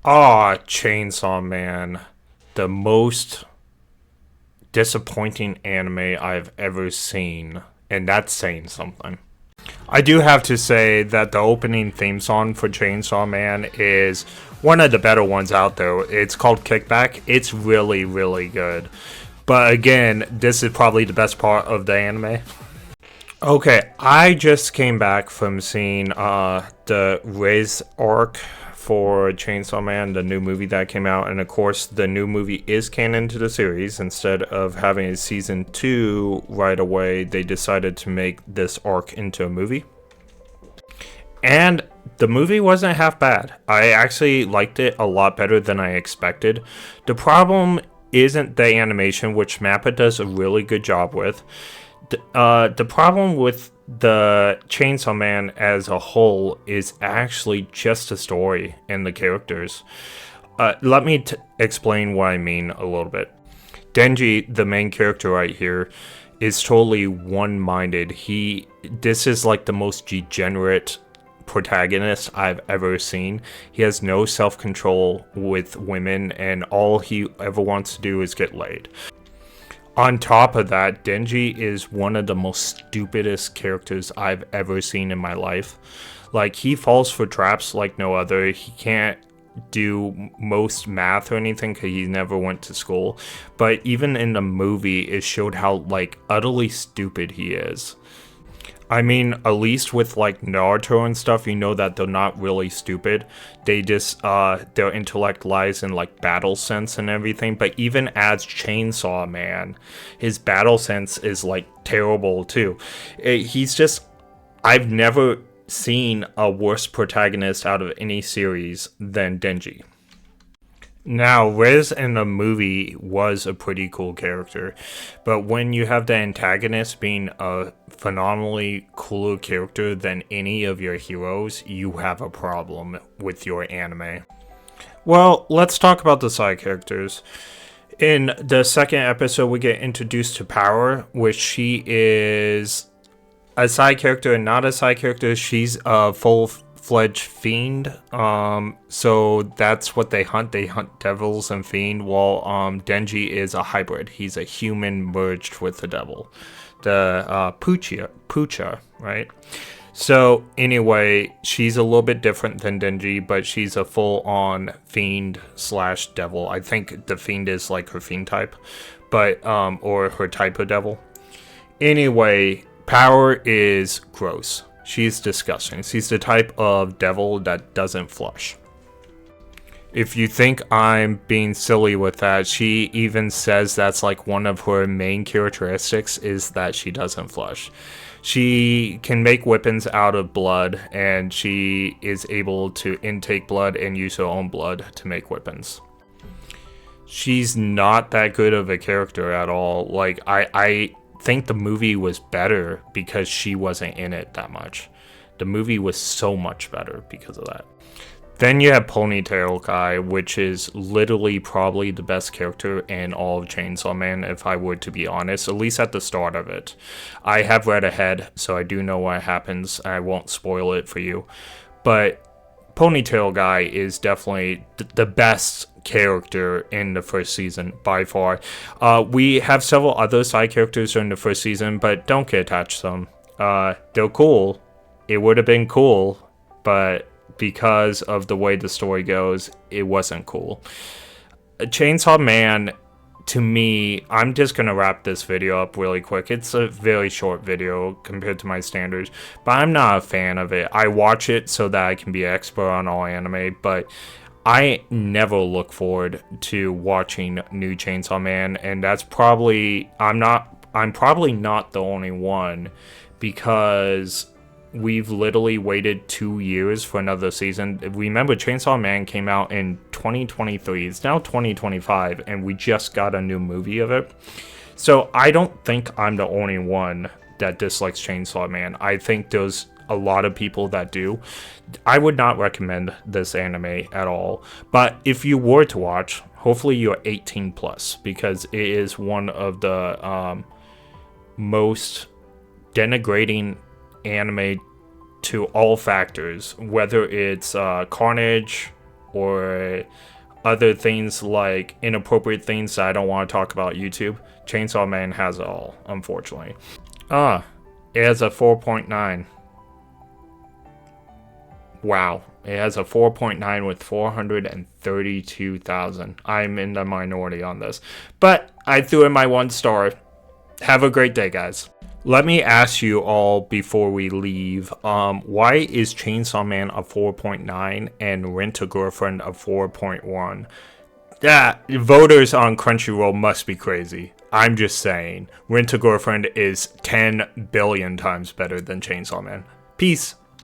Ah, Chainsaw Man. The most disappointing anime I've ever seen. And that's saying something. I do have to say that the opening theme song for Chainsaw Man is one of the better ones out there. It's called Kickback. It's really, really good. But again, this is probably the best part of the anime. Okay, I just came back from seeing the Riz arc for Chainsaw Man, the new movie that came out, and of course, the new movie is canon to the series. Instead of having a season 2 right away, they decided to make this arc into a movie. And the movie wasn't half bad. I actually liked it a lot better than I expected. The problem isn't the animation, which Mappa does a really good job with. The problem with the Chainsaw Man as a whole is actually just the story and the characters. Let me explain what I mean a little bit. Denji, the main character right here, is totally one-minded. This is like the most degenerate protagonist I've ever seen. He has no self-control with women, and all he ever wants to do is get laid. On top of that, Denji is one of the most stupidest characters I've ever seen in my life. Like, he falls for traps like no other. He can't do most math or anything because he never went to school. But even in the movie, it showed how, like, utterly stupid he is. I mean, at least with like Naruto and stuff, you know that they're not really stupid. They just, their intellect lies in like battle sense and everything. But even as Chainsaw Man, his battle sense is like terrible too. He's just, I've never seen a worse protagonist out of any series than Denji. Now, Riz in the movie was a pretty cool character, but when you have the antagonist being a phenomenally cooler character than any of your heroes, you have a problem with your anime. Well, let's talk about the side characters. In the second episode, we get introduced to Power, which she is a side character and not a side character. She's a full-fledged fiend. So that's what they hunt. They hunt devils and fiend. While Denji is a hybrid. He's a human merged with the devil, the Pucha, right? So anyway, she's a little bit different than Denji, but she's a full-on fiend slash devil. I think the fiend is like her fiend type, but or her type of devil. Anyway, Power is gross. She's disgusting. She's the type of devil that doesn't flush. If you think I'm being silly with that, she even says that's like one of her main characteristics is that she doesn't flush. She can make weapons out of blood, and she is able to intake blood and use her own blood to make weapons. She's not that good of a character at all. Like, I think the movie was better because she wasn't in it that much. The movie was so much better because of that. Then you have Ponytail Guy, which is literally probably the best character in all of Chainsaw Man, if I were to be honest, at least at the start of it. I have read ahead, so I do know what happens. I won't spoil it for you. But Ponytail Guy is definitely the best character in the first season by far. We have several other side characters during the first season, but don't get attached to them. They're cool. It would have been cool, but because of the way the story goes, it wasn't cool. Chainsaw Man, to me, I'm just gonna wrap this video up really quick. It's a very short video compared to my standards, but I'm not a fan of it. I watch it so that I can be an expert on all anime, but I never look forward to watching new Chainsaw Man, and that's probably, I'm probably not the only one, because we've literally waited 2 years for another season. Remember, Chainsaw Man came out in 2023. It's now 2025, and we just got a new movie of it. So I don't think I'm the only one that dislikes Chainsaw Man. I think there's a lot of people that do. I would not recommend this anime at all. But if you were to watch, hopefully you're 18 plus, because it is one of the most denigrating anime to all factors, whether it's carnage, or other things like inappropriate things that I don't want to talk about YouTube, Chainsaw Man has it all, unfortunately. It has a 4.9. Wow. It has a 4.9 with 432,000. I'm in the minority on this. But I threw in my 1 star. Have a great day, guys. Let me ask you all before we leave, why is Chainsaw Man a 4.9 and Rent a Girlfriend a 4.1? Voters on Crunchyroll must be crazy. I'm just saying. Rent a Girlfriend is 10 billion times better than Chainsaw Man. Peace.